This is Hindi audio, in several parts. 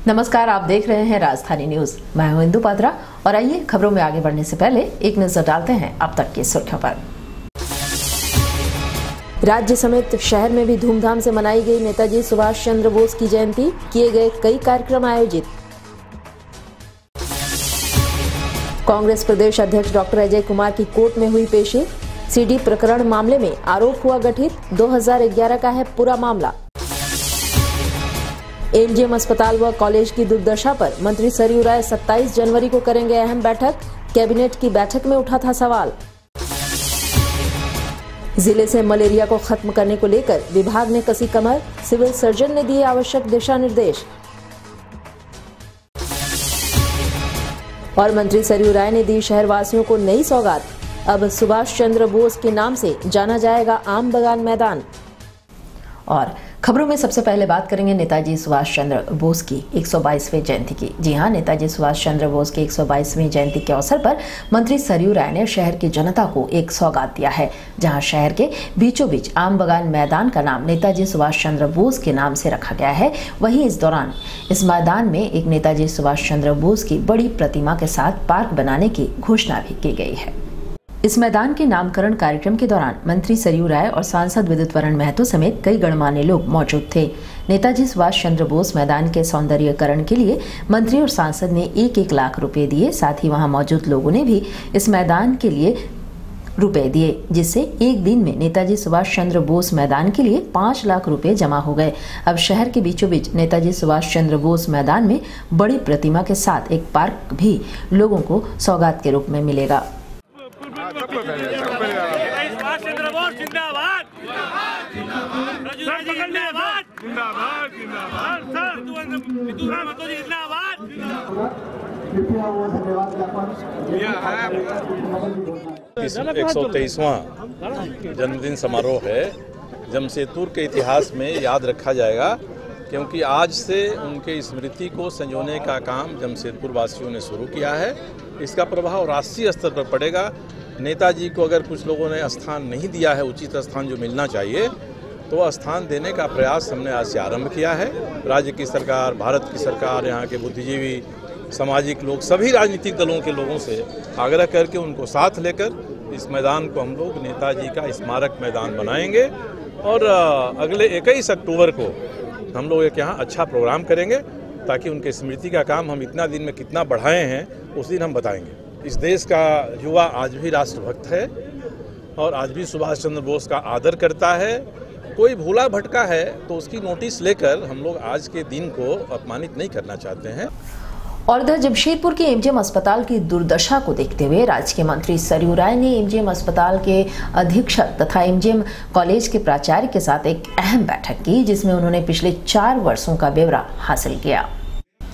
नमस्कार, आप देख रहे हैं राजधानी न्यूज। मैं हूं इंदु पात्रा और आइए खबरों में आगे बढ़ने से पहले एक नजर डालते हैं अब तक की सुर्खियों पर। राज्य समेत शहर में भी धूमधाम से मनाई गई नेताजी सुभाष चंद्र बोस की जयंती, किए गए कई कार्यक्रम आयोजित। कांग्रेस प्रदेश अध्यक्ष डॉक्टर अजय कुमार की कोर्ट में हुई पेशी, सीडी प्रकरण मामले में आरोप हुआ गठित, 2011 का है पूरा मामला। एमजीएम अस्पताल व कॉलेज की दुर्दशा पर मंत्री सरयू राय 27 जनवरी को करेंगे अहम बैठक, कैबिनेट की बैठक में उठा था सवाल। जिले से मलेरिया को खत्म करने को लेकर विभाग ने कसी कमर, सिविल सर्जन ने दिए आवश्यक दिशा निर्देश। और मंत्री सरयू राय ने दी शहरवासियों को नई सौगात, अब सुभाष चंद्र बोस के नाम से जाना जाएगा आम बगान मैदान। और खबरों में सबसे पहले बात करेंगे नेताजी सुभाष चंद्र बोस की 122वीं जयंती की। जी हां, नेताजी सुभाष चंद्र बोस की 122वीं जयंती के अवसर पर मंत्री सरयू राय ने शहर की जनता को एक सौगात दिया है, जहां शहर के बीचों बीच आम बगान मैदान का नाम नेताजी सुभाष चंद्र बोस के नाम से रखा गया है। वहीं इस दौरान इस मैदान में एक नेताजी सुभाष चंद्र बोस की बड़ी प्रतिमा के साथ पार्क बनाने की घोषणा भी की गई है। इस मैदान के नामकरण कार्यक्रम के दौरान मंत्री सरयू राय और सांसद विद्युत वरण महतो समेत कई गणमान्य लोग मौजूद थे। नेताजी सुभाष चंद्र बोस मैदान के सौंदर्यीकरण के लिए मंत्री और सांसद ने 1-1 लाख रुपए दिए। साथ ही वहां मौजूद लोगों ने भी इस मैदान के लिए रुपए दिए, जिससे एक दिन में नेताजी सुभाष चंद्र बोस मैदान के लिए 5 लाख रुपए जमा हो गए। अब शहर के बीचों बीच नेताजी सुभाष चंद्र बोस मैदान में बड़ी प्रतिमा के साथ एक पार्क भी लोगों को सौगात के रूप में मिलेगा। इस 123वां जन्मदिन समारोह है, जमशेदपुर के इतिहास में याद रखा जाएगा, क्योंकि आज से उनके स्मृति को संजोने का काम जमशेदपुर वासियों ने शुरू किया है। इसका प्रभाव राष्ट्रीय स्तर पर पड़ेगा। नेताजी को अगर कुछ लोगों ने स्थान नहीं दिया है, उचित स्थान जो मिलना चाहिए, तो स्थान देने का प्रयास हमने आज से आरंभ किया है। राज्य की सरकार, भारत की सरकार, यहाँ के बुद्धिजीवी, सामाजिक लोग, सभी राजनीतिक दलों के लोगों से आग्रह करके उनको साथ लेकर इस मैदान को हम लोग नेताजी का स्मारक मैदान बनाएंगे। और अगले 21 अक्टूबर को हम लोग एक यहाँ अच्छा प्रोग्राम करेंगे, ताकि उनके स्मृति का काम हम इतना दिन में कितना बढ़ाए हैं उस दिन हम बताएंगे। इस देश का युवा आज भी राष्ट्रभक्त है और आज भी सुभाष चंद्र बोस का आदर करता है। कोई भूला भटका है तो उसकी नोटिस लेकर हम लोग आज के दिन को अपमानित नहीं करना चाहते हैं। और इधर जमशेदपुर के एमजीएम अस्पताल की दुर्दशा को देखते हुए राज्य के मंत्री सरयू राय ने एमजीएम अस्पताल के अधीक्षक तथा एमजीएम कॉलेज के प्राचार्य के साथ एक अहम बैठक की, जिसमें उन्होंने पिछले 4 वर्षों का ब्यौरा हासिल किया।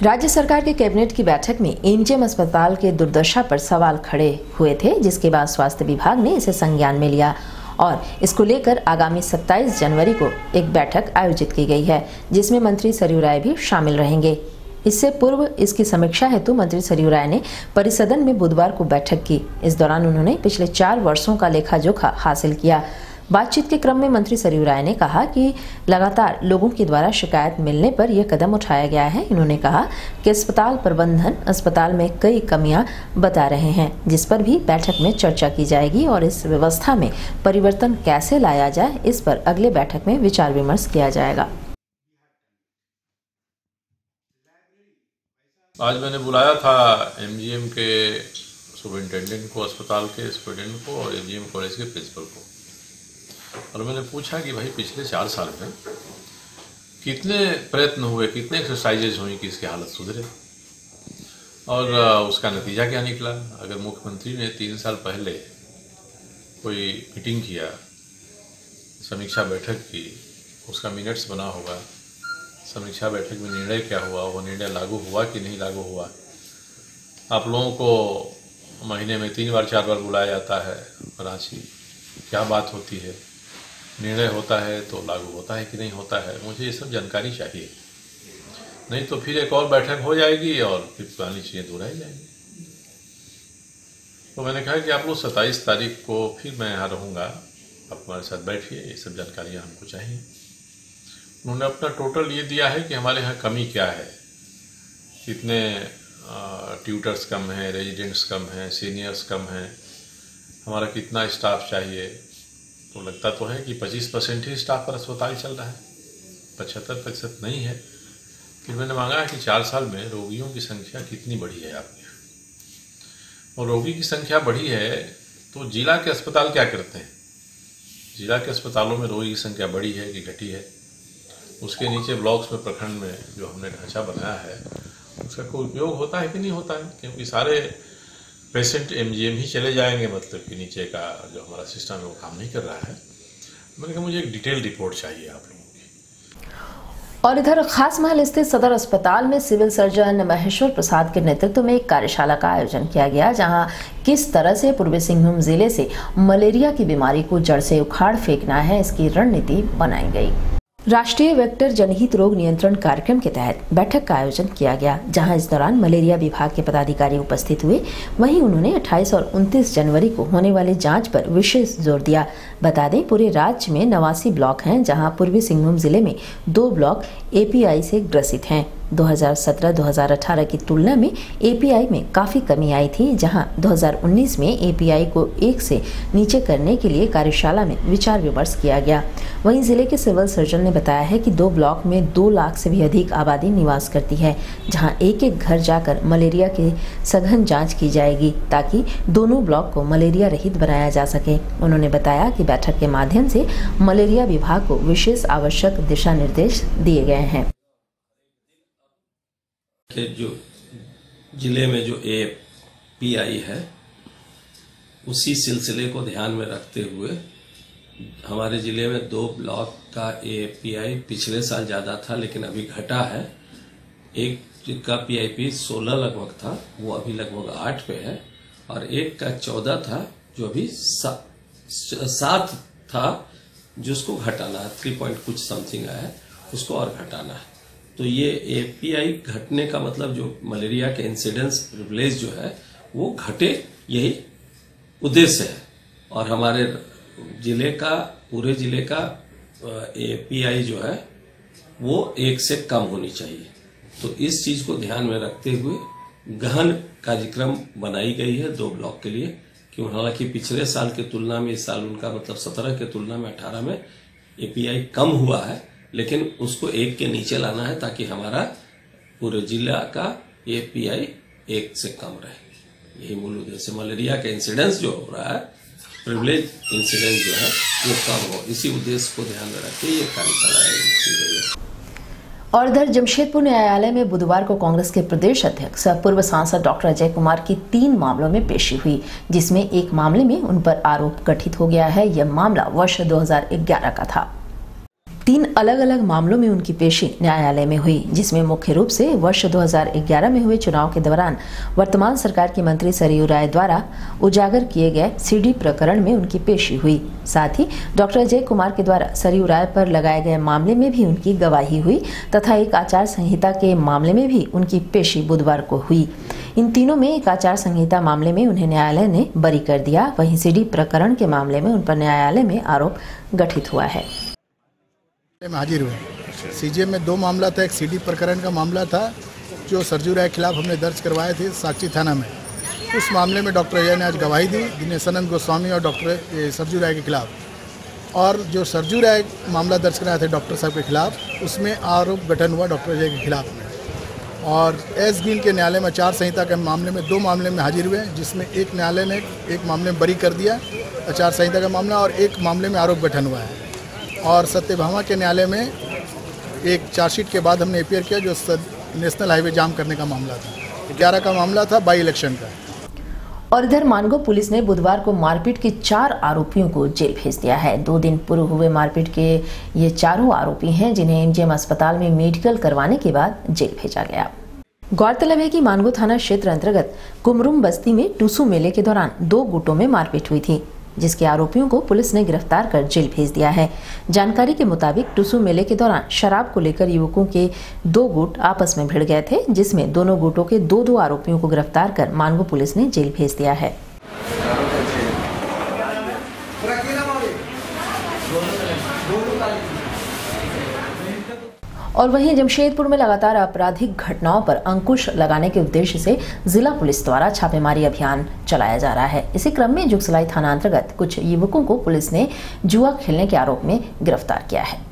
राज्य सरकार के कैबिनेट की बैठक में एमजीएम अस्पताल के दुर्दशा पर सवाल खड़े हुए थे, जिसके बाद स्वास्थ्य विभाग ने इसे संज्ञान में लिया और इसको लेकर आगामी 27 जनवरी को एक बैठक आयोजित की गई है, जिसमें मंत्री सरयू राय भी शामिल रहेंगे। इससे पूर्व इसकी समीक्षा हेतु मंत्री सरयू राय ने परिसदन में बुधवार को बैठक की। इस दौरान उन्होंने पिछले 4 वर्षों का लेखा जोखा हासिल किया। बातचीत के क्रम में मंत्री सरयू राय ने कहा कि लगातार लोगों के द्वारा शिकायत मिलने पर यह कदम उठाया गया है। इन्होंने कहा कि अस्पताल प्रबंधन अस्पताल में कई कमियां बता रहे हैं, जिस पर भी बैठक में चर्चा की जाएगी और इस व्यवस्था में परिवर्तन कैसे लाया जाए, इस पर अगले बैठक में विचार विमर्श किया जाएगा। आज मैंने बुलाया था एमजीएम के सुपरिटेंडेंट को, अस्पताल के सुपरिटेंडेंट को और एमजीएम कॉलेज के प्रिंसिपल को, और मैंने पूछा कि भाई पिछले 4 साल में कितने प्रयत्न हुए, कितने एक्सरसाइजेज हुई कि इसकी हालत सुधरे, और उसका नतीजा क्या निकला। अगर मुख्यमंत्री ने 3 साल पहले कोई मीटिंग किया, समीक्षा बैठक की, उसका मिनट्स बना होगा, समीक्षा बैठक में निर्णय क्या हुआ, वो निर्णय लागू हुआ कि नहीं लागू हुआ। आप लोगों को महीने में 3 बार 4 बार बुलाया जाता है रांची, क्या बात होती है, निर्णय होता है तो लागू होता है कि नहीं होता है, मुझे ये सब जानकारी चाहिए। नहीं तो फिर एक और बैठक हो जाएगी और फिर पुरानी चीज़ें दोहराई जाएंगी। तो मैंने कहा कि आप लोग 27 तारीख को फिर मैं यहाँ रहूँगा, आप हमारे साथ बैठिए, ये सब जानकारियाँ हमको चाहिए। उन्होंने अपना टोटल ये दिया है कि हमारे यहाँ कमी क्या है, कितने ट्यूटर्स कम हैं, रेजिडेंट्स कम हैं, सीनियर्स कम हैं, हमारा कितना स्टाफ चाहिए। तो लगता तो है कि 25% ही स्टाफ पर अस्पताल चल रहा है, 75% नहीं है। फिर मैंने मांगा कि 4 साल में रोगियों की संख्या कितनी बढ़ी है आपके यहाँ, और रोगी की संख्या बढ़ी है तो जिला के अस्पताल क्या करते हैं, जिला के अस्पतालों में रोगी की संख्या बढ़ी है कि घटी है, उसके नीचे ब्लॉक्स में, प्रखंड में जो हमने ढांचा बनाया है उसका कोई उपयोग होता है कि नहीं होता है, क्योंकि सारे पेशेंट एमजीएम ही चले जाएंगे, मतलब कि नीचे का जो हमारा सिस्टम है वो काम नहीं कर रहा है। मैंने कहा मुझे एक डिटेल रिपोर्ट चाहिए आप लोगों की। और इधर खास महल स्थित सदर अस्पताल में सिविल सर्जन महेश्वर प्रसाद के नेतृत्व में एक कार्यशाला का आयोजन किया गया, जहां किस तरह से पूर्वी सिंहभूम जिले से मलेरिया की बीमारी को जड़ से उखाड़ फेंकना है, इसकी रणनीति बनाई गई। राष्ट्रीय वेक्टर जनहित रोग नियंत्रण कार्यक्रम के तहत बैठक का आयोजन किया गया, जहां इस दौरान मलेरिया विभाग के पदाधिकारी उपस्थित हुए। वहीं उन्होंने 28 और 29 जनवरी को होने वाली जांच पर विशेष जोर दिया। बता दें, पूरे राज्य में 89 ब्लॉक हैं, जहां पूर्वी सिंहभूम जिले में 2 ब्लॉक एपीआई से ग्रसित हैं। 2017-2018 की तुलना में एपीआई में काफ़ी कमी आई थी, जहां 2019 में एपीआई को 1 से नीचे करने के लिए कार्यशाला में विचार विमर्श किया गया। वहीं जिले के सिविल सर्जन ने बताया है कि 2 ब्लॉक में 2 लाख से भी अधिक आबादी निवास करती है, जहां एक-एक घर जाकर मलेरिया की सघन जांच की जाएगी, ताकि दोनों ब्लॉक को मलेरिया रहित बनाया जा सके। उन्होंने बताया कि बैठक के माध्यम से मलेरिया विभाग को विशेष आवश्यक दिशा निर्देश दिए गए हैं। कि जो जिले में जो एपीआई है, उसी सिलसिले को ध्यान में रखते हुए हमारे जिले में 2 ब्लॉक का एपीआई पिछले साल ज़्यादा था, लेकिन अभी घटा है। एक का पीआईपी 16 लगभग था, वो अभी लगभग 8 पे है, और एक का 14 था जो अभी 7 था, जिसको घटाना है। 3 पॉइंट कुछ समथिंग आया है, उसको और घटाना है। तो ये एपीआई घटने का मतलब जो मलेरिया के इंसिडेंस प्रिविलेज जो है वो घटे, यही उद्देश्य है। और हमारे जिले का, पूरे जिले का एपीआई जो है वो 1 से कम होनी चाहिए। तो इस चीज को ध्यान में रखते हुए गहन कार्यक्रम बनाई गई है 2 ब्लॉक के लिए। क्यों, हालांकि पिछले साल की तुलना में इस साल उनका मतलब 17 की तुलना में 18 में एपीआई कम हुआ है, लेकिन उसको 1 के नीचे लाना है, ताकि हमारा पूरे जिला का एपीआई 1 से कम रहे। यही मूल उद्देश्य। मलेरिया का इंसिडेंस जो हो रहा है, प्रिविलेज इंसिडेंस जो है वो कम हो, इसी उद्देश्य को ध्यान में रख के ये कार्यशाला की गई है। और इधर जमशेदपुर न्यायालय में बुधवार को कांग्रेस के प्रदेश अध्यक्ष पूर्व सांसद डॉक्टर अजय कुमार की 3 मामलों में पेशी हुई, जिसमें एक मामले में उन पर आरोप गठित हो गया है। यह मामला वर्ष 2011 का था। 3 अलग अलग मामलों में उनकी पेशी न्यायालय में हुई, जिसमें मुख्य रूप से वर्ष 2011 में हुए चुनाव के दौरान वर्तमान सरकार की मंत्री सरयू राय द्वारा उजागर किए गए सीडी प्रकरण में उनकी पेशी हुई। साथ ही डॉक्टर अजय कुमार के द्वारा सरयू राय पर लगाए गए मामले में भी उनकी गवाही हुई, तथा एक आचार संहिता के मामले में भी उनकी पेशी बुधवार को हुई। इन तीनों में एक आचार संहिता मामले में उन्हें न्यायालय ने बरी कर दिया, वहीं सीडी प्रकरण के मामले में उन पर न्यायालय में आरोप गठित हुआ है। में हाजिर हुए। सीजीएम में 2 मामला था। एक सीडी प्रकरण का मामला था जो सरजू राय के खिलाफ हमने दर्ज करवाए थे साक्षी थाना में। उस मामले में डॉक्टर अजय ने आज गवाही दी दिनेशानंद गोस्वामी और डॉक्टर सरजू राय के खिलाफ। और जो सरजू राय मामला दर्ज कराया था डॉक्टर साहब के खिलाफ, उसमें आरोप गठन हुआ डॉक्टर अजय के खिलाफ में। और एस गिल के न्यायालय में आचार संहिता के मामले में 2 मामले में हाजिर हुए, जिसमें एक न्यायालय ने एक मामले में बरी कर दिया आचार संहिता का मामला, और एक मामले में आरोप गठन हुआ है। और सत्यभामा के न्यायालय में एक चार्जशीट के बाद हमने एपीआर किया, जो नेशनल हाईवे जाम करने का मामला था। 11 का मामला था बाई इलेक्शन का। और इधर मानगो पुलिस ने बुधवार को मारपीट के 4 आरोपियों को जेल भेज दिया है। 2 दिन पूर्व हुए मारपीट के ये चारों आरोपी हैं, जिन्हें एमजीएम अस्पताल में मेडिकल करवाने के बाद जेल भेजा गया। गौरतलब है कि मानगो थाना क्षेत्र अंतर्गत कुमरुम बस्ती में टूसू मेले के दौरान 2 गुटों में मारपीट हुई थी, जिसके आरोपियों को पुलिस ने गिरफ्तार कर जेल भेज दिया है। जानकारी के मुताबिक टूसू मेले के दौरान शराब को लेकर युवकों के 2 गुट आपस में भिड़ गए थे, जिसमें दोनों गुटों के 2 आरोपियों को गिरफ्तार कर मानगो पुलिस ने जेल भेज दिया है। और वहीं जमशेदपुर में लगातार आपराधिक घटनाओं पर अंकुश लगाने के उद्देश्य से जिला पुलिस द्वारा छापेमारी अभियान चलाया जा रहा है। इसी क्रम में जुगसलाई थाना अंतर्गत कुछ युवकों को पुलिस ने जुआ खेलने के आरोप में गिरफ्तार किया है।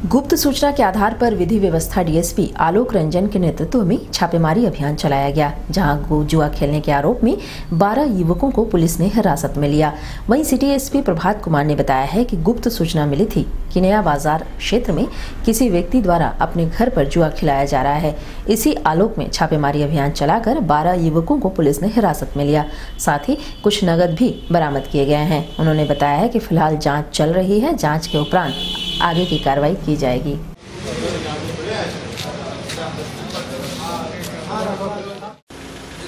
गुप्त सूचना के आधार पर विधि व्यवस्था डीएसपी आलोक रंजन के नेतृत्व में छापेमारी अभियान चलाया गया, जहां जुआ खेलने के आरोप में 12 युवकों को पुलिस ने हिरासत में लिया। वहीं सिटी एसपी प्रभात कुमार ने बताया है कि गुप्त सूचना मिली थी कि नया बाजार क्षेत्र में किसी व्यक्ति द्वारा अपने घर पर जुआ खिलाया जा रहा है। इसी आलोक में छापेमारी अभियान चलाकर 12 युवकों को पुलिस ने हिरासत में लिया। साथ ही कुछ नगद भी बरामद किए गए हैं। उन्होंने बताया है कि फिलहाल जाँच चल रही है, जाँच के उपरांत आगे की कार्रवाई की जाएगी।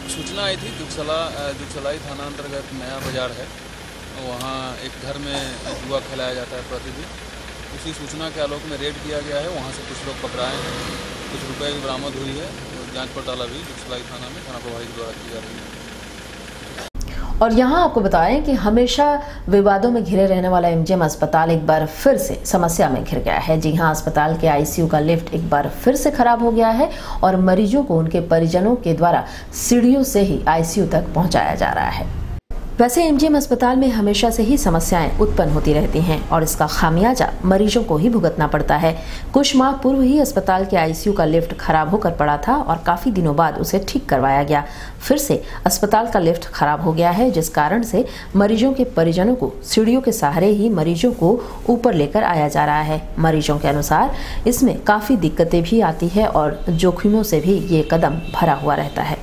सूचना आई थी जुगसलाई थाना अंतर्गत नया बाजार है, वहाँ एक घर में जुआ खिलाया जाता है प्रतिदिन। उसी सूचना के आलोक में रेड किया गया है, वहाँ से कुछ लोग पकड़ाए हैं, कुछ रुपए भी बरामद हुई है। जांच पड़ताल अभी जुगसलाई थाना में थाना प्रभारी के द्वारा की जा रही है। और यहाँ आपको बताएं कि हमेशा विवादों में घिरे रहने वाला एमजीएम अस्पताल एक बार फिर से समस्या में घिर गया है। जी हाँ, अस्पताल के आईसीयू का लिफ्ट एक बार फिर से खराब हो गया है और मरीजों को उनके परिजनों के द्वारा सीढ़ियों से ही आईसीयू तक पहुंचाया जा रहा है। वैसे एमजीएम अस्पताल में हमेशा से ही समस्याएं उत्पन्न होती रहती हैं और इसका खामियाजा मरीजों को ही भुगतना पड़ता है। कुछ माह पूर्व ही अस्पताल के आईसीयू का लिफ्ट खराब होकर पड़ा था और काफी दिनों बाद उसे ठीक करवाया गया। फिर से अस्पताल का लिफ्ट खराब हो गया है, जिस कारण से मरीजों के परिजनों को सीढ़ियों के सहारे ही मरीजों को ऊपर लेकर आया जा रहा है। मरीजों के अनुसार इसमें काफी दिक्कतें भी आती है और जोखिमों से भी ये कदम भरा हुआ रहता है।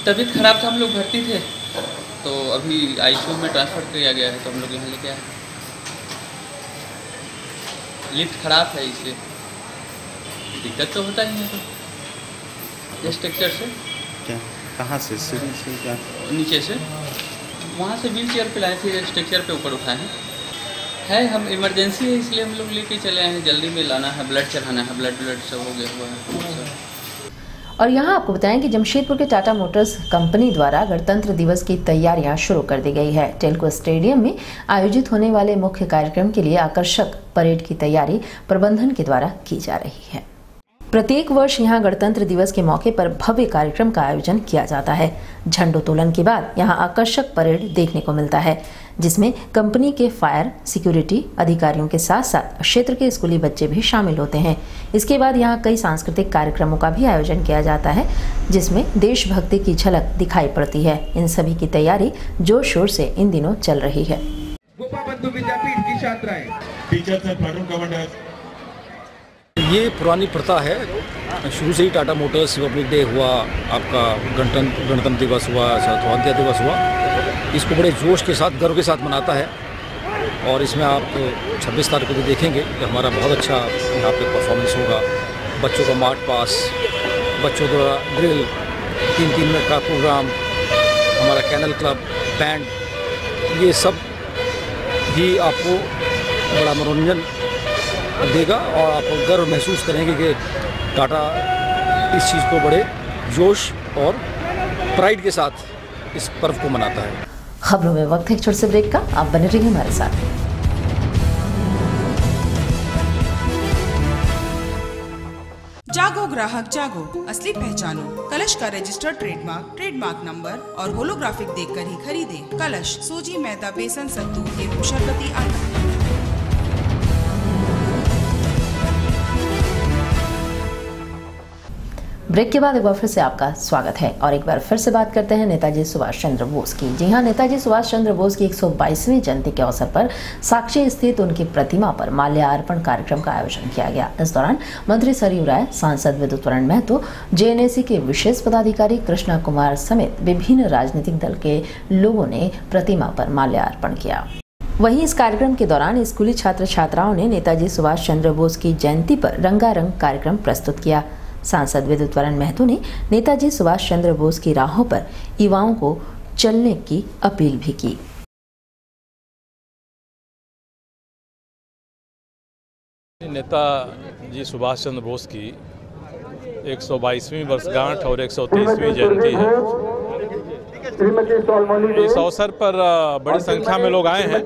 तबीयत खराब था, हम लोग भर्ती थे, तो अभी आईसीयू में ट्रांसफ़र किया गया है, तो हम लोग यहाँ लेके आए। लिफ्ट खराब है, इसलिए दिक्कत तो होता ही है। तो स्ट्रक्चर से क्या, कहाँ से, सीढ़ी से क्या? नीचे से, वहाँ से व्हील चेयर पे लाए थे, स्ट्रक्चर पे ऊपर उठाए हैं। हम इमरजेंसी है, इसलिए हम लोग लेके चले आए हैं। जल्दी में लाना है, ब्लड चढ़ाना है, ब्लड सब हो गया हुआ है। और यहाँ आपको बताएं कि जमशेदपुर के टाटा मोटर्स कंपनी द्वारा गणतंत्र दिवस की तैयारियां शुरू कर दी गई है। टेल्को स्टेडियम में आयोजित होने वाले मुख्य कार्यक्रम के लिए आकर्षक परेड की तैयारी प्रबंधन के द्वारा की जा रही है। प्रत्येक वर्ष यहाँ गणतंत्र दिवस के मौके पर भव्य कार्यक्रम का आयोजन किया जाता है। झंडोत्तोलन के बाद यहाँ आकर्षक परेड देखने को मिलता है, जिसमें कंपनी के फायर सिक्योरिटी अधिकारियों के साथ साथ क्षेत्र के स्कूली बच्चे भी शामिल होते हैं। इसके बाद यहाँ कई सांस्कृतिक कार्यक्रमों का भी आयोजन किया जाता है, जिसमें देशभक्ति की झलक दिखाई पड़ती है। इन सभी की तैयारी जोर शोर से इन दिनों चल रही है। ये पुरानी प्रथा है, शुरू से ही टाटा मोटर्स रिपब्लिक डे हुआ, आपका गणतंत्र दिवस हुआ, स्वतंत्रता दिवस हुआ, इसको बड़े जोश के साथ, गर्व के साथ मनाता है। और इसमें आप 26 तारीख को भी देखेंगे कि हमारा बहुत अच्छा यहाँ पे परफॉर्मेंस होगा। बच्चों का मार्च पास, बच्चों द्वारा ड्रिल, 3 मिनट का प्रोग्राम, हमारा कैनल क्लब, बैंड, ये सब भी आपको बड़ा मनोरंजन देगा और आप गर्व महसूस करेंगे कि टाटा इस चीज़ को बड़े जोश और प्राइड के साथ इस पर्व को मनाता है। खबरों में वक्त है एक छोटे से ब्रेक का, आप बने रहिए हमारे साथ। जागो ग्राहक जागो, असली पहचानो। कलश का रजिस्टर्ड ट्रेडमार्क नंबर और होलोग्राफिक देखकर ही खरीदें। कलश सूजी, मैदा, बेसन, सत्तू एवं शरबती आटा। ब्रेक के बाद एक बार फिर से आपका स्वागत है और एक बार फिर से बात करते हैं नेताजी सुभाष चंद्र बोस की। जी हां, नेताजी सुभाष चंद्र बोस की 122वीं जयंती के अवसर पर साक्षी स्थित उनकी प्रतिमा पर माल्यार्पण कार्यक्रम का आयोजन किया गया। इस दौरान मंत्री सरयू राय, सांसद विद्युतवरण महतो, जेएनएसी के विशेष पदाधिकारी कृष्णा कुमार समेत विभिन्न राजनीतिक दल के लोगों ने प्रतिमा पर माल्यार्पण किया। वहीं इस कार्यक्रम के दौरान स्कूली छात्र छात्राओं ने नेताजी सुभाष चंद्र बोस की जयंती पर रंगारंग कार्यक्रम प्रस्तुत किया। सांसद विद्युतवरण महतो ने नेताजी सुभाष चंद्र बोस की राहों पर युवाओं को चलने की अपील भी की। नेताजी सुभाष चंद्र बोस की 122वीं वर्षगांठ और 123वीं जयंती है। इस अवसर पर बड़ी संख्या में लोग आए हैं।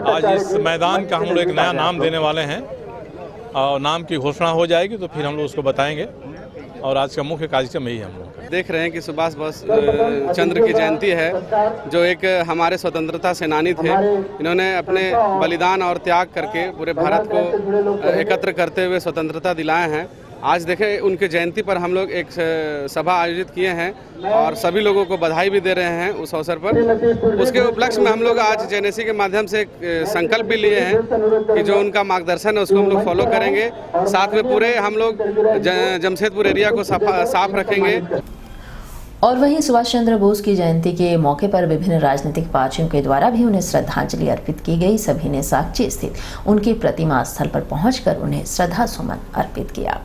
आज इस मैदान का हम लोग एक नया नाम देने वाले हैं और नाम की घोषणा हो जाएगी तो फिर हम लोग उसको बताएंगे। और आज का मुख्य कार्यक्रम यही है। हम लोग देख रहे हैं कि सुभाष बोस चंद्र की जयंती है, जो एक हमारे स्वतंत्रता सेनानी थे। इन्होंने अपने बलिदान और त्याग करके पूरे भारत को एकत्र करते हुए स्वतंत्रता दिलाए हैं। आज देखें उनके जयंती पर हम लोग एक सभा आयोजित किए हैं और सभी लोगों को बधाई भी दे रहे हैं उस अवसर पर। उसके उपलक्ष्य में हम लोग आज जेएनएससी के माध्यम से एक संकल्प भी लिए हैं कि जो उनका मार्गदर्शन है उसको हम लोग फॉलो करेंगे। साथ में पूरे हम लोग जमशेदपुर एरिया को साफ रखेंगे। और वहीं सुभाष चंद्र बोस की जयंती के मौके पर विभिन्न राजनीतिक पार्टियों के द्वारा भी उन्हें श्रद्धांजलि अर्पित की गई। सभी ने साकची स्थित उनकी प्रतिमा स्थल पर पहुंचकर उन्हें श्रद्धा सुमन अर्पित किया।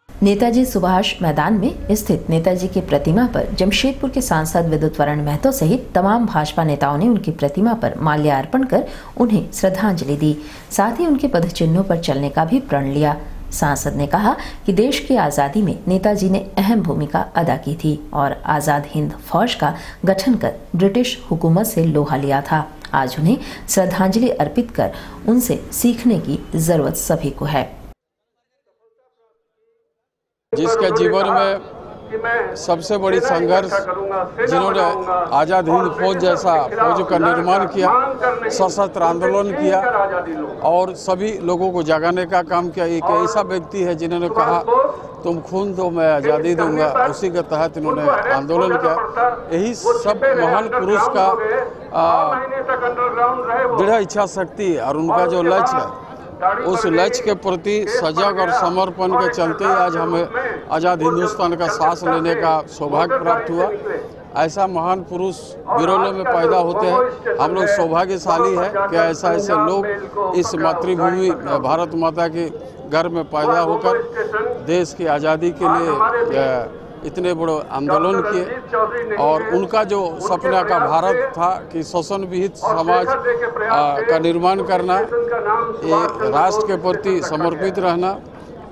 नेताजी सुभाष मैदान में स्थित नेताजी की प्रतिमा पर जमशेदपुर के सांसद विद्युत वरण महतो सहित तमाम भाजपा नेताओं ने उनकी प्रतिमा पर माल्यार्पण कर उन्हें श्रद्धांजलि दी। साथ ही उनके पदचिन्हों पर चलने का भी प्रण लिया। सांसद ने कहा कि देश की आज़ादी में नेताजी ने अहम भूमिका अदा की थी और आज़ाद हिंद फौज का गठन कर ब्रिटिश हुकूमत से लोहा लिया था। आज उन्हें श्रद्धांजलि अर्पित कर उनसे सीखने की जरूरत सभी को है। जिसके जीवन में सबसे बड़ी संघर्ष, जिन्होंने आज़ाद हिंद फौज जैसा फौज का निर्माण किया, सशस्त्र आंदोलन किया और सभी लोगों को जगाने का काम किया। एक ऐसा व्यक्ति है जिन्होंने कहा तुम खून दो मैं आज़ादी दूंगा, उसी के तहत इन्होंने आंदोलन किया। यही सब महान पुरुष का दृढ़ इच्छा शक्ति और उनका जो लक्ष्य है, उस लक्ष्य के प्रति सजग और समर्पण के चलते आज हमें आज़ाद हिंदुस्तान का सांस लेने का सौभाग्य प्राप्त हुआ। ऐसा महान पुरुष विरले में पैदा होते हैं। हम लोग सौभाग्यशाली है कि ऐसे लोग इस मातृभूमि भारत माता के घर में पैदा होकर देश की आज़ादी के लिए इतने बड़े आंदोलन किए और उनका जो सपना का भारत था कि शोषण विहित समाज का निर्माण करना, ये राष्ट्र के प्रति समर्पित रहना,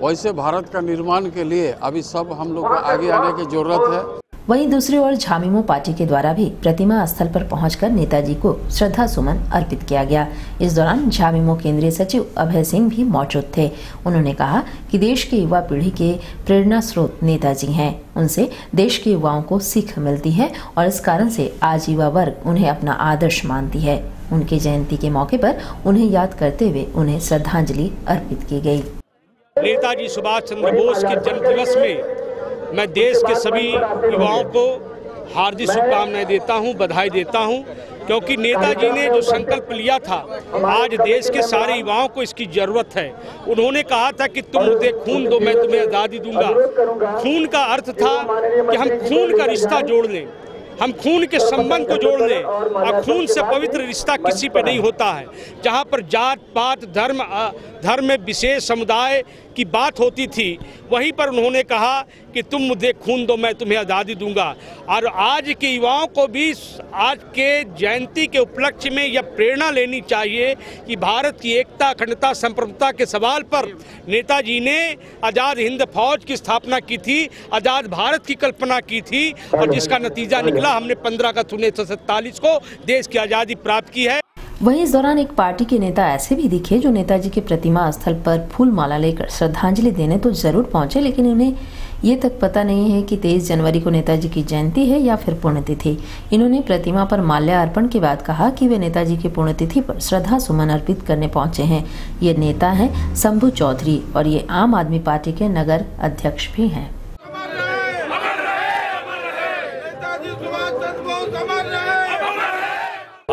वैसे भारत का निर्माण के लिए अभी सब हम लोग को आगे आने की जरूरत है। वहीं दूसरी ओर झामुमो पार्टी के द्वारा भी प्रतिमा स्थल पर पहुंचकर नेताजी को श्रद्धा सुमन अर्पित किया गया। इस दौरान झामुमो केंद्रीय सचिव अभय सिंह भी मौजूद थे। उन्होंने कहा कि देश की युवा पीढ़ी के प्रेरणा स्रोत नेताजी हैं। उनसे देश के युवाओं को सीख मिलती है और इस कारण से आज युवा वर्ग उन्हें अपना आदर्श मानती है। उनकी जयंती के मौके पर उन्हें याद करते हुए उन्हें श्रद्धांजलि अर्पित की गई। नेताजी सुभाष चंद्र बोस के जन्म दिवस में मैं देश के सभी युवाओं को हार्दिक शुभकामनाएं देता हूं, बधाई देता हूं, क्योंकि नेताजी ने जो संकल्प लिया था आज देश के सारे युवाओं को इसकी जरूरत है। उन्होंने कहा था कि तुम मुझे खून दो मैं तुम्हें आज़ादी दूंगा। खून का अर्थ था कि हम खून का रिश्ता जोड़ लें, हम खून के संबंध को जोड़ लें और खून से पवित्र रिश्ता किसी पे नहीं होता है। जहाँ पर जात पात धर्म में विशेष समुदाय की बात होती थी, वहीं पर उन्होंने कहा कि तुम मुझे खून दो मैं तुम्हें आज़ादी दूंगा। और आज के युवाओं को भी आज के जयंती के उपलक्ष्य में यह प्रेरणा लेनी चाहिए कि भारत की एकता, अखंडता, संप्रभुता के सवाल पर नेताजी ने आज़ाद हिंद फौज की स्थापना की थी, आज़ाद भारत की कल्पना की थी और जिसका नतीजा निकला हमने 15 अगस्त 1947 को देश की आज़ादी प्राप्त की है। वहीं इस दौरान एक पार्टी के नेता ऐसे भी दिखे जो नेताजी के प्रतिमा स्थल पर फूल माला लेकर श्रद्धांजलि देने तो जरूर पहुंचे, लेकिन उन्हें ये तक पता नहीं है कि 23 जनवरी को नेताजी की जयंती है या फिर पुण्यतिथि। इन्होंने प्रतिमा पर माल्यार्पण के बाद कहा कि वे नेताजी की पुण्यतिथि पर श्रद्धा सुमन अर्पित करने पहुंचे हैं। ये नेता हैं शंभू चौधरी और ये आम आदमी पार्टी के नगर अध्यक्ष भी हैं।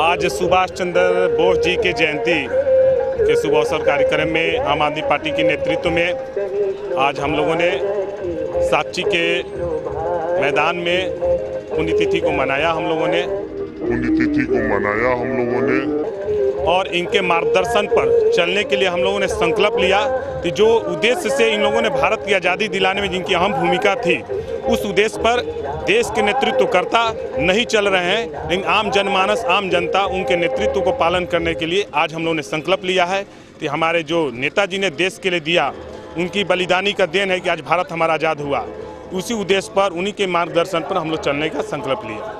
आज सुभाष चंद्र बोस जी के जयंती के शुभ अवसर कार्यक्रम में आम आदमी पार्टी के नेतृत्व में आज हम लोगों ने साकची के मैदान में पुण्यतिथि को मनाया। और इनके मार्गदर्शन पर चलने के लिए हम लोगों ने संकल्प लिया कि जो उद्देश्य से इन लोगों ने भारत की आज़ादी दिलाने में जिनकी अहम भूमिका थी, उस उद्देश्य पर देश के नेतृत्वकर्ता नहीं चल रहे हैं, लेकिन आम जनमानस, आम जनता उनके नेतृत्व को पालन करने के लिए आज हम लोगों ने संकल्प लिया है कि हमारे जो नेताजी ने देश के लिए दिया, उनकी बलिदानी का देन है कि आज भारत हमारा आज़ाद हुआ। उसी उद्देश्य पर, उन्हीं के मार्गदर्शन पर हम लोग चलने का संकल्प लिया।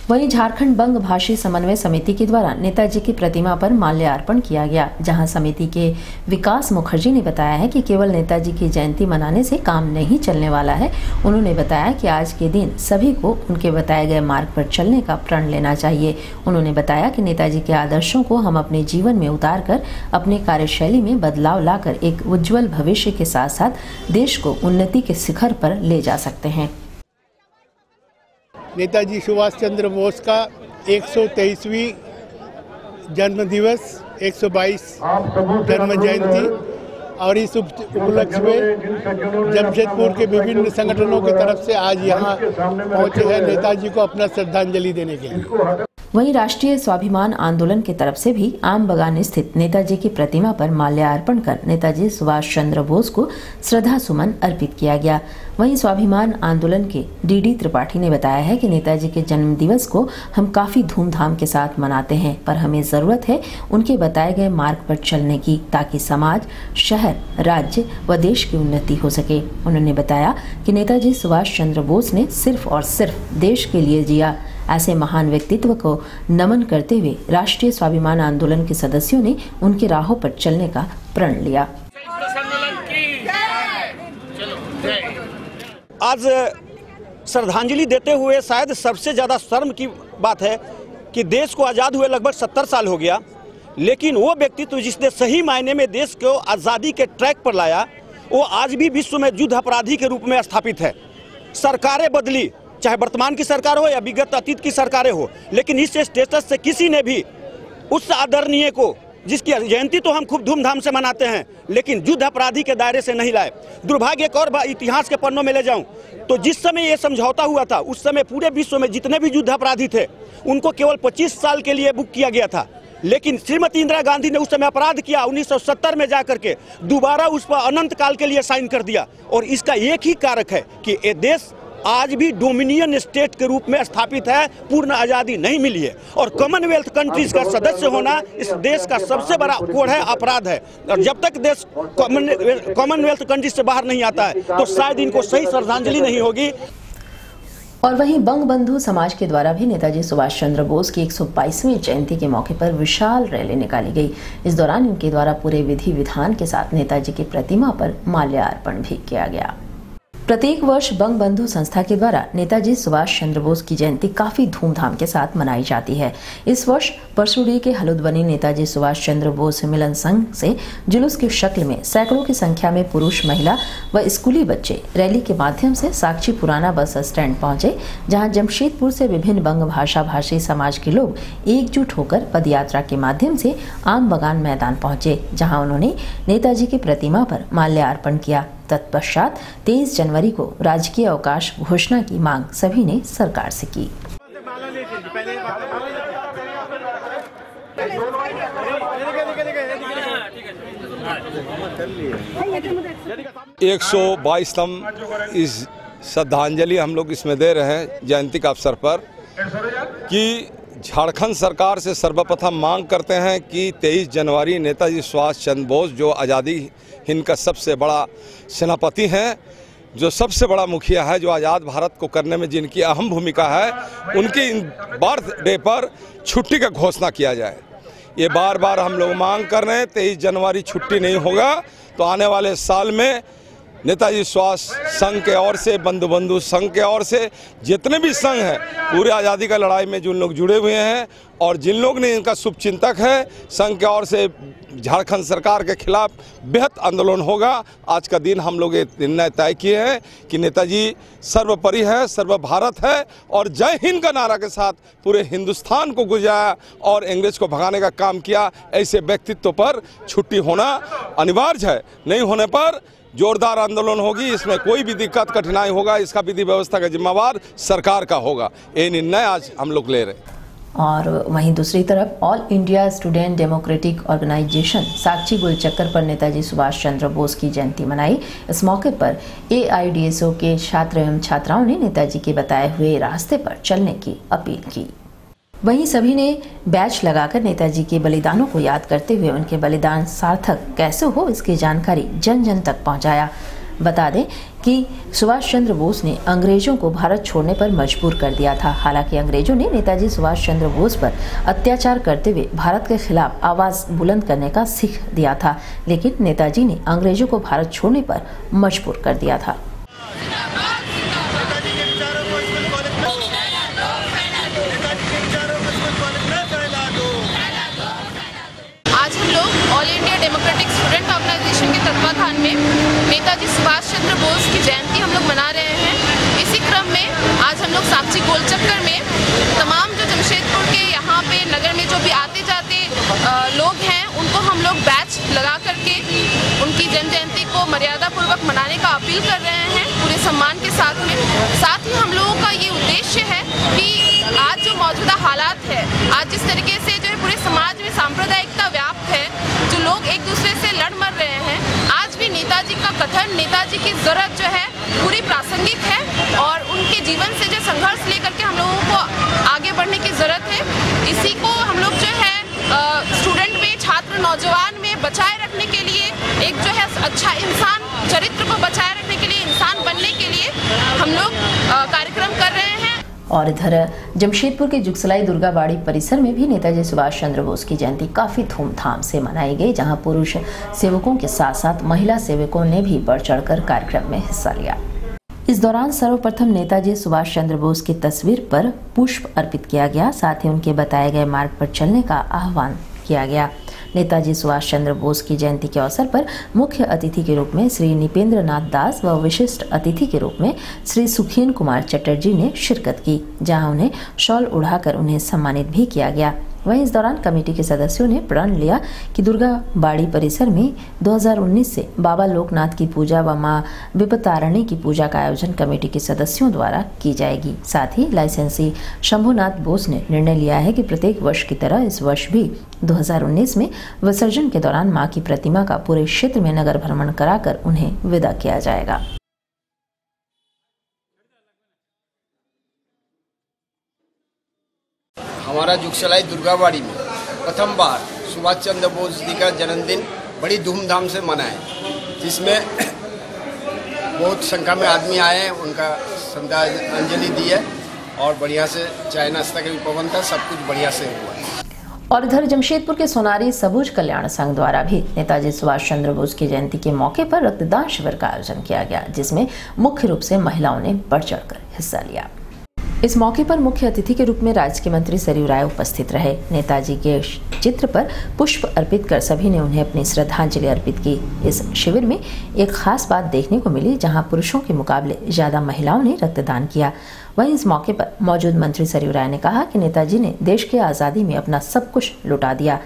वहीं झारखंड बंग भाषी समन्वय समिति के द्वारा नेताजी की प्रतिमा पर माल्यार्पण किया गया, जहां समिति के विकास मुखर्जी ने बताया है कि केवल नेताजी की जयंती मनाने से काम नहीं चलने वाला है। उन्होंने बताया कि आज के दिन सभी को उनके बताए गए मार्ग पर चलने का प्रण लेना चाहिए। उन्होंने बताया कि नेताजी के आदर्शों को हम अपने जीवन में उतार कर अपने कार्यशैली में बदलाव लाकर एक उज्जवल भविष्य के साथ साथ देश को उन्नति के शिखर पर ले जा सकते हैं। नेताजी सुभाष चंद्र बोस का 123वीं जन्म दिवस, 122 जन्म जयंती और इस उपलक्ष्य में जमशेदपुर के विभिन्न संगठनों की तरफ से आज यहाँ पहुँचे हैं नेताजी को अपना श्रद्धांजलि देने के लिए। वहीं राष्ट्रीय स्वाभिमान आंदोलन की तरफ से भी आम बगान स्थित नेताजी की प्रतिमा पर माल्यार्पण कर नेताजी सुभाष चंद्र बोस को श्रद्धा सुमन अर्पित किया गया। वहीं स्वाभिमान आंदोलन के डीडी त्रिपाठी ने बताया है कि नेताजी के जन्म दिवस को हम काफी धूमधाम के साथ मनाते हैं, पर हमें जरूरत है उनके बताए गए मार्ग पर चलने की, ताकि समाज, शहर, राज्य व देश की उन्नति हो सके। उन्होंने बताया कि नेताजी सुभाष चंद्र बोस ने सिर्फ और सिर्फ देश के लिए जिया। ऐसे महान व्यक्तित्व को नमन करते हुए राष्ट्रीय स्वाभिमान आंदोलन के सदस्यों ने उनके राहों पर चलने का प्रण लिया। आज श्रद्धांजलि देते हुए शायद सबसे ज़्यादा शर्म की बात है कि देश को आज़ाद हुए लगभग 70 साल हो गया, लेकिन वो व्यक्तित्व जिसने सही मायने में देश को आज़ादी के ट्रैक पर लाया, वो आज भी विश्व में युद्ध अपराधी के रूप में स्थापित है। सरकारें बदली, चाहे वर्तमान की सरकार हो या विगत अतीत की सरकारें हो, लेकिन इस स्टेटस से किसी ने भी उस आदरणीय को, जिसकी जयंती तो हम खूब धूमधाम से मनाते हैं, लेकिन युद्ध अपराधी के दायरे से नहीं लाए। दुर्भाग्य एक और इतिहास के पन्नों में ले जाऊं तो जिस समय ये समझौता हुआ था, उस समय पूरे विश्व में जितने भी युद्ध अपराधी थे उनको केवल 25 साल के लिए बुक किया गया था, लेकिन श्रीमती इंदिरा गांधी ने उस समय अपराध किया, 1970 में जाकर के दोबारा उस पर अनंत काल के लिए साइन कर दिया। और इसका एक ही कारक है कि ये देश आज भी डोमिनियन स्टेट के रूप में स्थापित है, पूर्ण आज़ादी नहीं मिली है। और कॉमनवेल्थ कंट्रीज का सदस्य होना इस देश का सबसे बड़ा कोड है, अपराध है। और जब तक देश कॉमनवेल्थ कंट्रीज से बाहर नहीं आता है तो शायद इनको सही श्रद्धांजलि नहीं होगी। और वहीं बंग बंधु समाज के द्वारा भी नेताजी सुभाष चंद्र बोस की 122वीं जयंती के मौके पर विशाल रैली निकाली गई। इस दौरान इनके द्वारा पूरे विधि विधान के साथ नेताजी की प्रतिमा पर माल्यार्पण भी किया गया। प्रत्येक वर्ष बंग बंधु संस्था के द्वारा नेताजी सुभाष चंद्र बोस की जयंती काफी धूमधाम के साथ मनाई जाती है। इस वर्ष परसुडी के हलुद्वनी नेताजी सुभाष चंद्र बोस मिलन संघ से जुलूस की शक्ल में सैकड़ों की संख्या में पुरुष, महिला व स्कूली बच्चे रैली के माध्यम से साक्षी पुराना बस स्टैंड पहुंचे, जहां जमशेदपुर से विभिन्न बंग भाषा भाषी समाज के लोग एकजुट होकर पदयात्रा के माध्यम से आम बगान मैदान पहुंचे, जहां उन्होंने नेताजी की प्रतिमा पर माल्यार्पण किया। तत्पश्चात 23 जनवरी को राजकीय अवकाश घोषणा की मांग सभी ने सरकार से की। 122तम इस श्रद्धांजलि हम लोग इसमें दे रहे हैं जयंती के अवसर पर कि झारखंड सरकार से सर्वप्रथम मांग करते हैं कि 23 जनवरी नेताजी सुभाष चंद्र बोस जो आज़ादी हिंद का सबसे बड़ा सेनापति हैं, जो सबसे बड़ा मुखिया है, जो आज़ाद भारत को करने में जिनकी अहम भूमिका है, उनकी बर्थडे पर छुट्टी का घोषणा किया जाए। ये बार बार हम लोग मांग कर रहे हैं। 23 जनवरी छुट्टी नहीं होगा तो आने वाले साल में नेताजी सुभाष संघ के ओर से, बंधु बंधु संघ के ओर से, जितने भी संघ हैं पूरे आज़ादी का लड़ाई में जिन लोग जुड़े हुए हैं और जिन लोग ने इनका शुभचिंतक है, संघ के ओर से झारखंड सरकार के खिलाफ बेहद आंदोलन होगा। आज का दिन हम लोग ये निर्णय तय किए हैं कि नेताजी सर्वोपरि है, सर्व भारत है और जय हिंद का नारा के साथ पूरे हिंदुस्तान को गुजारा और अंग्रेज को भगाने का काम किया। ऐसे व्यक्तित्व पर छुट्टी होना अनिवार्य है, नहीं होने पर जोरदार आंदोलन होगी। इसमें कोई भी दिक्कत कठिनाई होगा, इसका विधि व्यवस्था का जिम्मेवार सरकार का होगा। ये निर्णय आज हम लोग ले रहे हैं। और वहीं दूसरी तरफ all India student democratic organisation Sakshi Gulchakkar पर नेताजी सुभाष चंद्र बोस की जयंती मनाई। इस मौके पर AIDSO के छात्र एवं छात्राओं ने नेताजी के बताए हुए रास्ते पर चलने की अपील की। वहीं सभी ने बैच लगाकर नेताजी के बलिदानों को याद करते हुए उनके बलिदान सार्थक कैसे हो इसकी जानकारी जन जन तक पहुंचाया। बता दें कि सुभाष चंद्र बोस ने अंग्रेजों को भारत छोड़ने पर मजबूर कर दिया था। हालांकि अंग्रेजों ने नेताजी सुभाष चंद्र बोस पर अत्याचार करते हुए भारत के खिलाफ आवाज बुलंद करने का सीख दिया था, लेकिन नेताजी ने अंग्रेजों को भारत छोड़ने पर मजबूर कर दिया था। आज हम लोग all India democratic student organisation के तत्वाधान में नेताजी सुभाष चंद्र बोस की जयंती हम लोग मना रहे हैं। इसी क्रम में आज हम लोग साक्षी गोलचक्कर में तमाम जो जमशेदपुर के यहाँ पे नगर में जो भी आते जाते लोग हैं उनको हम लोग बैच लगा करके उनकी जन्म जयंती को मर्यादा पूर्वक मनाने का अपील कर रहे हैं पूरे सम्मान के साथ में। साथ ही हम लोगों का ये उद्देश्य है कि आज जो मौजूदा हालात है, आज जिस तरीके से जो है पूरे समाज में सांप्रदायिकता व्याप्त है, जो लोग एक दूसरे से लड़ मर रहे हैं, आज भी नेताजी का कथन, नेताजी की जरूरत जो है पूरी प्रासंगिक है और उनके जीवन से जो संघर्ष लेकर के हम लोगों को आगे बढ़ने की जरूरत है। इसी को हम लोग जो है स्टूडेंट में, छात्र नौजवान में बचाए रखने के लिए, एक जो है अच्छा इंसान चरित्र को बचाए रखने के लिए, इंसान बनने के लिए हम लोग कार्यक्रम कर रहे हैं। और इधर जमशेदपुर के जुगसलाई दुर्गाबाड़ी परिसर में भी नेताजी सुभाष चंद्र बोस की जयंती काफी धूमधाम से मनाई गई, जहां पुरुष सेवकों के साथ साथ महिला सेवकों ने भी बढ़ चढ़कर कार्यक्रम में हिस्सा लिया। इस दौरान सर्वप्रथम नेताजी सुभाष चंद्र बोस की तस्वीर पर पुष्प अर्पित किया गया, साथ ही उनके बताए गए मार्ग पर चलने का आह्वान किया गया। नेताजी सुभाष चंद्र बोस की जयंती के अवसर पर मुख्य अतिथि के रूप में श्री निपेंद्र नाथ दास व विशिष्ट अतिथि के रूप में श्री सुखीन कुमार चटर्जी ने शिरकत की, जहां उन्हें शॉल उड़ाकर उन्हें सम्मानित भी किया गया। वहीं इस दौरान कमेटी के सदस्यों ने प्रण लिया कि दुर्गा बाड़ी परिसर में 2019 से बाबा लोकनाथ की पूजा व मां विपतारिणी की पूजा का आयोजन कमेटी के सदस्यों द्वारा की जाएगी। साथ ही लाइसेंसी शंभुनाथ बोस ने निर्णय लिया है कि प्रत्येक वर्ष की तरह इस वर्ष भी 2019 में विसर्जन के दौरान मां की प्रतिमा का पूरे क्षेत्र में नगर भ्रमण कराकर उन्हें विदा किया जाएगा। हमारा जुगसलाई दुर्गाबाड़ी में प्रथम बार सुभाष चंद्र बोस जी का जन्मदिन बड़ी धूमधाम से मनाए, जिसमें बहुत संख्या में आदमी आए हैं, उनका श्रद्धांजलि दी है और बढ़िया से चाय नाश्ता का भी प्रबंध था, सब कुछ बढ़िया से हुआ। और इधर जमशेदपुर के सोनारी सबूज कल्याण संघ द्वारा भी नेताजी सुभाष चंद्र बोस की जयंती के मौके पर रक्तदान शिविर का आयोजन किया गया, जिसमें मुख्य रूप से महिलाओं ने बढ़ चढ़कर हिस्सा लिया। इस मौके पर मुख्य अतिथि के रूप में राज्य के मंत्री सरयू राय उपस्थित रहे। नेताजी के चित्र पर पुष्प अर्पित कर सभी ने उन्हें अपनी श्रद्धांजलि अर्पित की। इस शिविर में एक खास बात देखने को मिली, जहां पुरुषों के मुकाबले ज्यादा महिलाओं ने रक्तदान किया। वहीं इस मौके पर मौजूद मंत्री सरयू राय ने कहा कि नेताजी ने देश की आज़ादी में अपना सब कुछ लुटा दिया।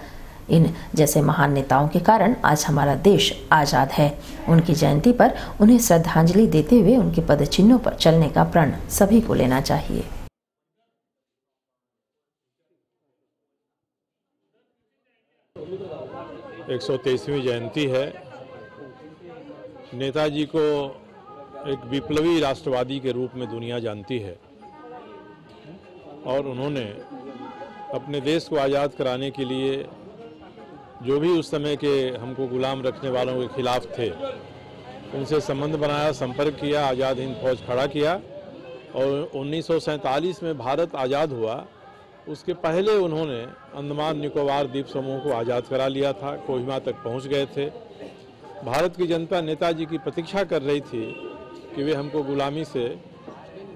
इन जैसे महान नेताओं के कारण आज हमारा देश आज़ाद है। उनकी जयंती पर उन्हें श्रद्धांजलि देते हुए उनके पदचिन्हों पर चलने का प्रण सभी को लेना चाहिए। एक 123वीं जयंती है। नेताजी को एक विप्लवी राष्ट्रवादी के रूप में दुनिया जानती है और उन्होंने अपने देश को आज़ाद कराने के लिए जो भी उस समय के हमको गुलाम रखने वालों के खिलाफ थे, उनसे संबंध बनाया, संपर्क किया, आज़ाद हिंद फौज खड़ा किया और 1947 में भारत आज़ाद हुआ। उसके पहले उन्होंने अंडमान निकोबार द्वीप समूह को आज़ाद करा लिया था, कोहिमा तक पहुंच गए थे। भारत की जनता नेताजी की प्रतीक्षा कर रही थी कि वे हमको गुलामी से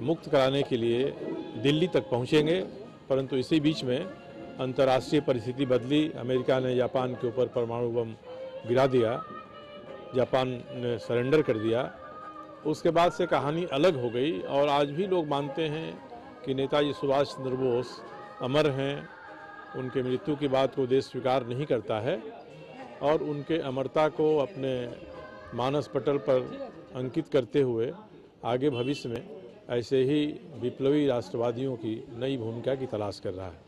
मुक्त कराने के लिए दिल्ली तक पहुंचेंगे, परंतु इसी बीच में अंतर्राष्ट्रीय परिस्थिति बदली। अमेरिका ने जापान के ऊपर परमाणु बम गिरा दिया, जापान ने सरेंडर कर दिया। उसके बाद से कहानी अलग हो गई और आज भी लोग मानते हैं कि नेताजी सुभाष चंद्र बोस अमर हैं। उनके मृत्यु की बात को देश स्वीकार नहीं करता है और उनके अमरता को अपने मानस पटल पर अंकित करते हुए आगे भविष्य में ऐसे ही विप्लवी राष्ट्रवादियों की नई भूमिका की तलाश कर रहा है।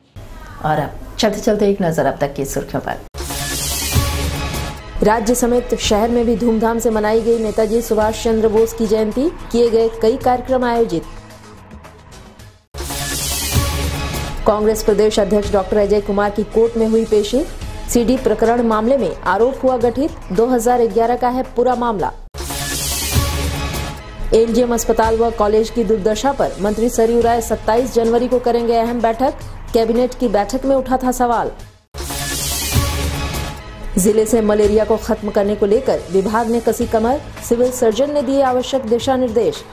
और अब चलते चलते एक नजर अब तक की सुर्खियों पर। राज्य समेत शहर में भी धूमधाम से मनाई गई नेताजी सुभाष चंद्र बोस की जयंती, किए गए कई कार्यक्रम आयोजित। कांग्रेस प्रदेश अध्यक्ष डॉक्टर अजय कुमार की कोर्ट में हुई पेशी। सीडी प्रकरण मामले में आरोप हुआ गठित, 2011 का है पूरा मामला। एमजीएम अस्पताल व कॉलेज की दुर्दशा पर मंत्री सरयू राय 27 जनवरी को करेंगे अहम बैठक। कैबिनेट की बैठक में उठा था सवाल। जिले से मलेरिया को खत्म करने को लेकर विभाग ने कसी कमर, सिविल सर्जन ने दिए आवश्यक दिशा निर्देश।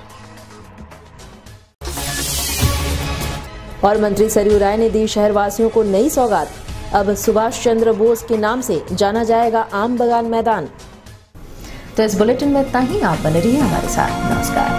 और मंत्री सरयू राय ने दी शहरवासियों को नई सौगात, अब सुभाष चंद्र बोस के नाम से जाना जाएगा आम बगान मैदान। तो इस बुलेटिन में इतना ही। आप बने रहिए हमारे साथ। नमस्कार।